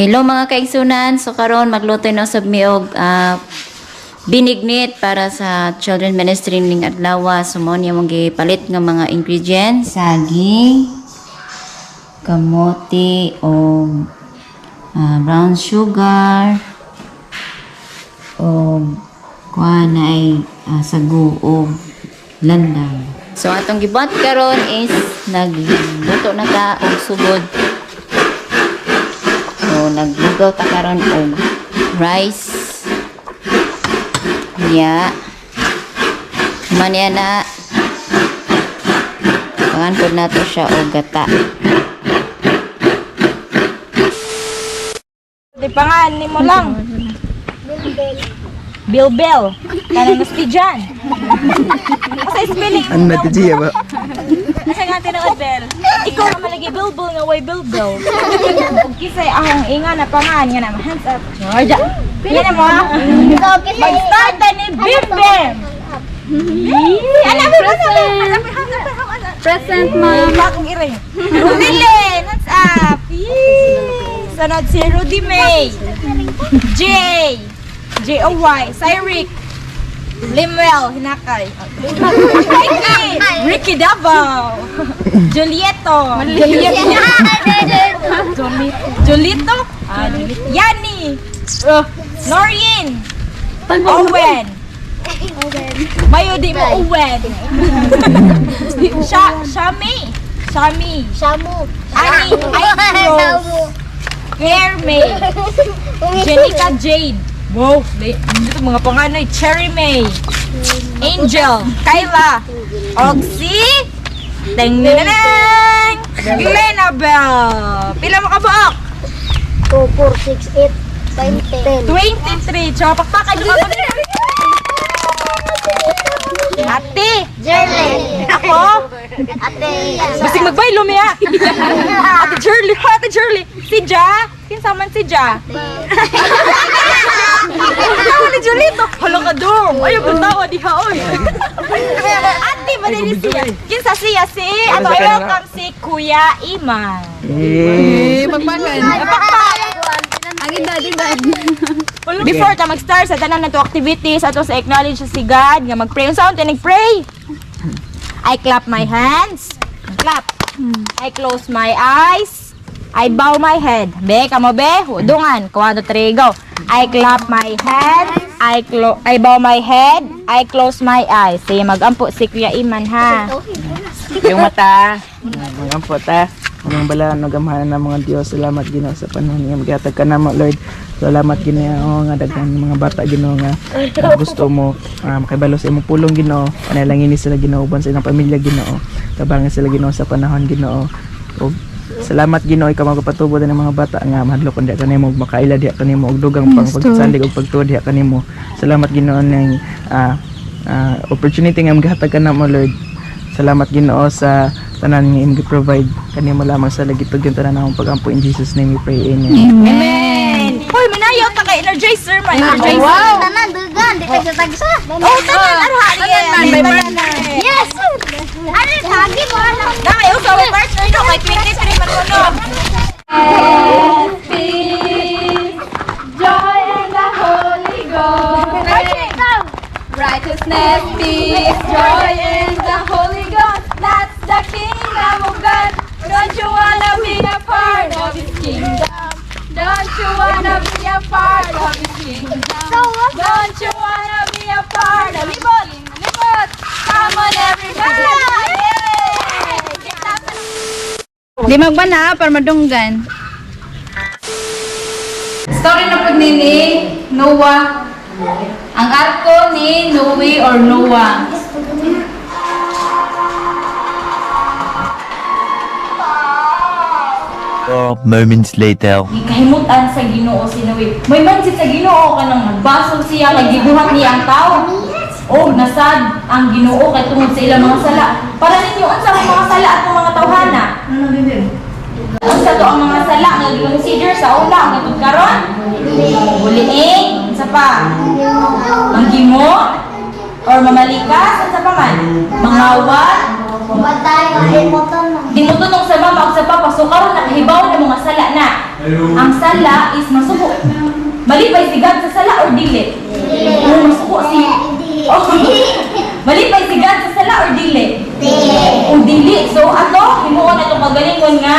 Hello mga kaigsunan, so karon magluto na sa miog binignit para sa children ministry ning adlaw. So mo niya mong gipalit nga mga ingredients: saging, kamote o brown sugar o kuha na ay sagu o landang. So atong gibuhat karon is nagluto na ta og sugod. So naglugaw ta karon og rice. Ya. Manya na pangan pod nato siya og gata. Di pangan ni mo lang. Bilbel. Kana gusti dyan. Sa spelling. Ano natin siya ba? Kasi nga tinuod, Bel. Ikaw naman lagi bilbel nga way bilbel. Ug kisay ahong inga na pangan nga na hands up. Georgia. Yan mo. Mag-start na ni Bim Bim. Present ma'am. Bakong iring. Runilin, hands up. Sunod si Rudy May. Jay. J-O-Y, Cyric, Limuel, Hinakay, Ricky Davao, Julieto, Yani, Noreen, Owen, Mayo di mo Owen, Shami, Ani, Rose, Claire May, Jenica Jade. Wow, dito mga panganay, Cherry May, Angel, Kyla, Oxy, Teng-neneng, Glenabel. Pila mo kabuok? 2, 4, 6, 8, 10. 23. Tsaka pakpakay yung mga Ate, Jerlyn. ako, Ate. basig magbaylo miya. Ate Jerly, si Ja, kinsaman si Ja. Ikaw ni Julito. Hala ka dong. Ayaw kong tawa diha, oy. Ate, madali siya. Kinsa siya si, ato welcome si Kuya Iman. Pagpagan. Ang edad. Before ta mag-start sa tanan na to activities, ato sa acknowledge si God, nga mag-pray. Unsa unta nag-pray? I clap my hands. Clap. I close my eyes. I bow my head. Be, kamo be, hudungan. Kuwado 3, go. I clap my hands. I bow my head. I close my eyes. Sige, mag-ampo si Kuya Iman, ha? Yung mata. Mga ampot ha. Anong bala, nagamahan ng mga Diyos. Salamat Ginoo sa panahon niya. Maghatag ka na mo, Lord. Salamat Ginoo nga daghan ng mga bata Ginoo nga gusto mo makibalo sa imong pulong Ginoo. Panalangin sila Ginoo uban sa ilang pamilya Ginoo. Tabangan sila Ginoo sa panahon Ginoo. O salamat Ginoo ikaw magpatubo din ng mga bata nga mahadlok kundi kanimo makaila diha kanimo og dugang pang pagsalig og pagtuod diha kanimo. Salamat Ginoo ning opportunity nga maghatag ka na mo Lord. Salamat Ginoo sa tanan nga imong provide kanimo lamang sa lagitog yung tanan akong pagampo in Jesus name we pray. Amen. Amen! Hoy, manayaw ta kay Energizer, ma. Energizer. Wow. Tanan, dugan. Di tagsa-tagsa. Oh, tanan, arhari. Yes. Ano, tagi mo. Nakay, usaw ang partner no, kay 23 man mo no. Joy and the Holy Ghost. Righteousness, peace, joy in the Holy Ghost. That's the kingdom of God. Don't you wanna be a part of His kingdom? Don't you wanna be a part of His kingdom? Don't you wanna be a part of His kingdom? Libot! Come on everybody! Di magbana para madunggan. Story na po ni Noah. Ang arko ni Noe or Noah. 12 moments later. Kahimutan sa Ginoo si Noe. May mindset sa Ginoo ka nang nagbasol siya kay gibuhat niya ang tao. Oh, nasad ang Ginoo kay tungod sa ilang mga sala. Para ninyo unsa may mga sala at mga tawhana? Unsa to ang mga sala nga gi-consider sa una nga karon? Buliing, unsa pa? Manggimo or mamalikas, unsa pa man? Mangawat, Batay, ay mo to. Dinutunong sa mama ug sa papa so karon nakahibaw na mga sala na. Ang sala is masuko. Malipay si God sa sala or dili? Oo, masuko si... Oh, malipay si God sa sala or dili? O dili. So ato, himuon na itong kagalingon nga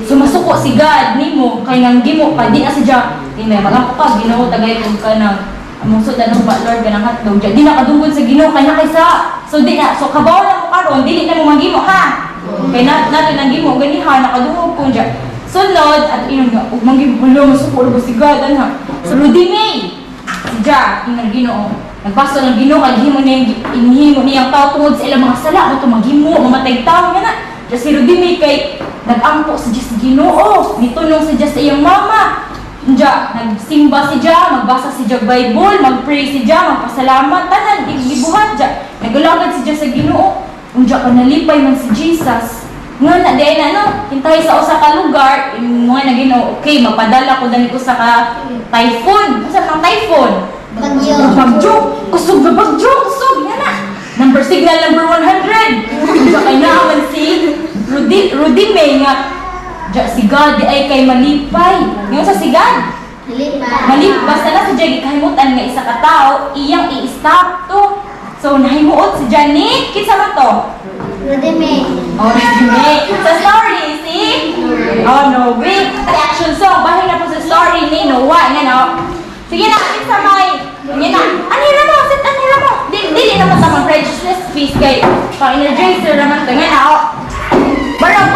sumasuko si God nimo kay nang gimo pa di na sadya may mga ka Ginoo tagay kung ka nang among sudan ng Lord ganang hatdog di na kadunggon sa Ginoo kay na kaysa so di na so kabaw na mo karon dili na mo magimo ha kay nato nang gimo ganiha nakadungog ko dya sunod at inon nga ug manggimo hulo masuko ug si God anha so Rudy May sadya inang Ginoo nagbasto ng Ginoo kay himo niyang tao tungod sa ilang mga sala mo to maghimo mamatay tawo nga Diyos si Rudy May kay nag-ampo si Diyos Ginoo, nitunong si Diyos sa iyang mama. Diya, nagsimba si Diyos, magbasa si Diyos Bible, mag-pray si Diyos, magpasalamat, tanan, ibuhat Diyos. Nagulagad si Diyos sa Ginoo. Diya, kanalipay man si Jesus. Nga na, di na, no? Hintay sa usa ka lugar, mga na Ginoo, okay, mapadala ko dali ko sa ka typhoon. Usa kang typhoon? Bagyo. Kusog na bagyo, kusog, yan na. Signal number 100. Diya kay naaman si Rudy May nga diya si God di ay kay malipay. Ngayon sa si God malipay. Basta na sa diya gikahimutan nga isa ka tao iyang i-stop to. So nahimuot si Janet. Kinsa man to? Rudy May. Oh, Rudy May. Sa story si oh no wait. Action song. Bahin na po sa story ni Noah. Nga no. Sige na, kinsa may yan na. Anira mo, sit anira mo. Dili naman sa mga prejudice fees kay pang-energizer naman ito. Ngayon na, oh. Barog.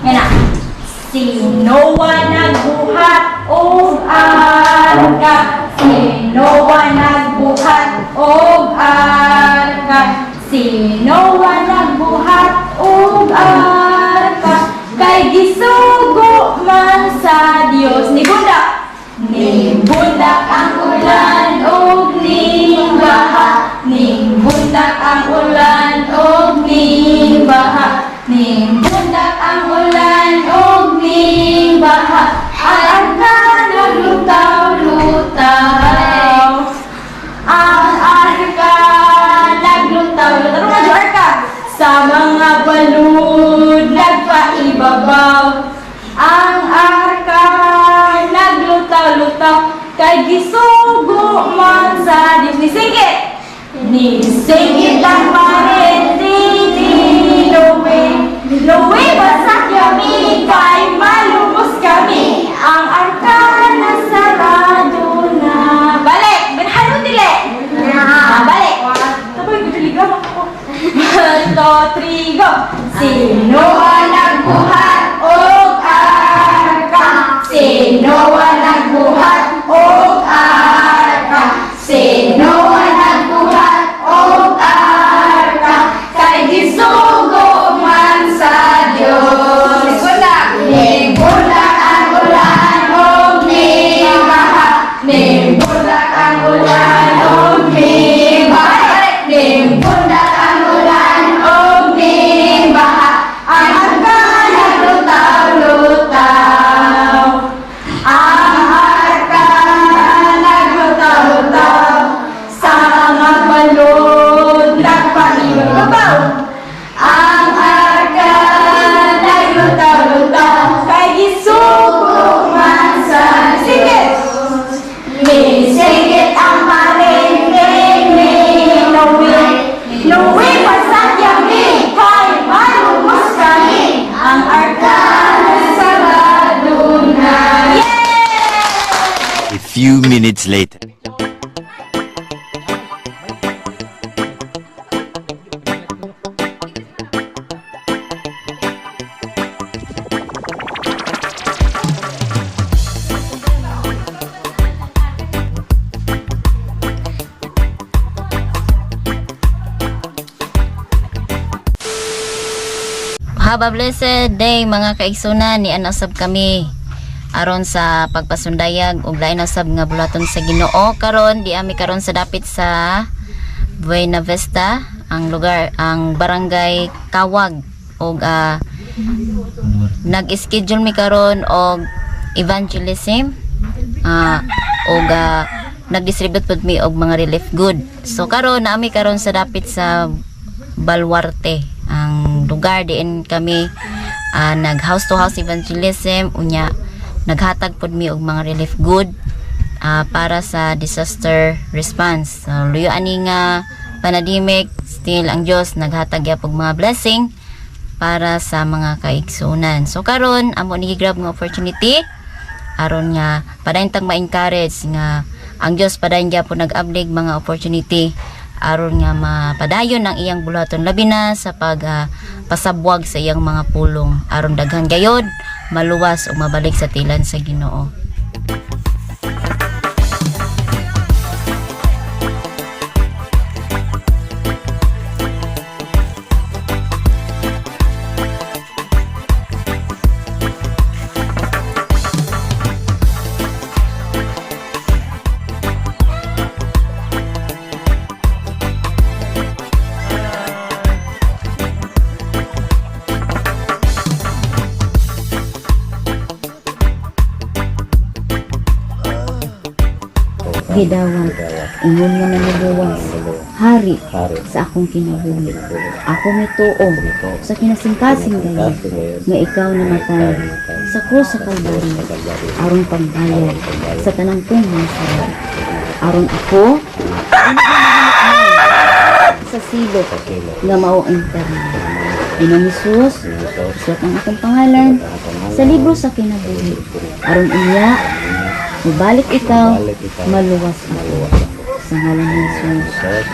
Ngayon na. Si Noah nagbuhat o arka. Si Noah nagbuhat o arka. Si Noah nagbuhat o arka. Kay gisugo man sa Dios. Ni Bunda. Ning bundak ang ulan og ning baha. Ning bundak ang ulan og ning baha. Ning bundak ang ulan og ning baha. Ang arka naglutaw-lutaw. Ang arka naglutaw-lutaw. Ano nga yung arka? Sa mga balud nagpaibabaw. Ang arka naglutaw-lutaw kay gisugo man sa Diyos. Nisingit ang parenti ni Noe basak kami kay malubos kami. Ang arka na sarado na. Balik! Benhalo dili! Balik! Sabay ko diligaw ako. 1, 2, 3, go! Sino ang nagbuhat og arka? Sino ang nagbuhat og arka? Sino ang nagbuhat og arka? Kay gisugo man sa Dios. Nimbulak ang ulan og ning baha. Nimbulak ang ulan og ning baha. Nimbulak ang ulan og ning baha. Ang arka naglutaw-lutaw. Ang arka naglutaw-lutaw. Sa mga balod nagpaibabaw. Ang arka naglutaw-lutaw. Kay gisugo man sa sigit. Misigit ang palengke ni Noe. Noe pasak yami kay malubos kami. Ang arka sarado na. Yay! A few minutes later. Have a blessed day mga kaigsunan ni anasab kami aron sa pagpasundayag ug lain na sab nga bulaton sa Ginoo karon di ami karon sa dapit sa Buena Vista ang lugar ang barangay Kawag ug nag-schedule mi karon og evangelism ug nag-distribute pud mi og mga relief good. So karon naami karon sa dapit sa Baluarte ang lugar diin kami nag house to house evangelism unya naghatag pod mi og mga relief good para sa disaster response. So luyo ani nga pandemic, still ang Dios naghatag gyud og mga blessing para sa mga kaigsunan. So karon amo ni grab nga opportunity aron nga padayon tag ma-encourage nga ang Dios padayon gyapon nag-ablig mga opportunity aron nga mapadayon ang iyang bulaton labi na sa pasabwag sa iyang mga pulong aron daghan gayod maluwas o mabalik sa tilan sa Ginoo. Gidawat, ingon nga nanuluwas, hari sa akong kinabuhi. Ako mituo sa kinasingkasing gayon nga ikaw namatay sa krus sa Kalbaryo aron pagbayad sa tanang kong mga sala. Aron ako sa silot nga mao interno. Ginong Hesus, suot ang akong pangalan sa libro sa kinabuhi. Aron iya mubalik ikaw, maluwas mo. Sa ngalan ni Jesus.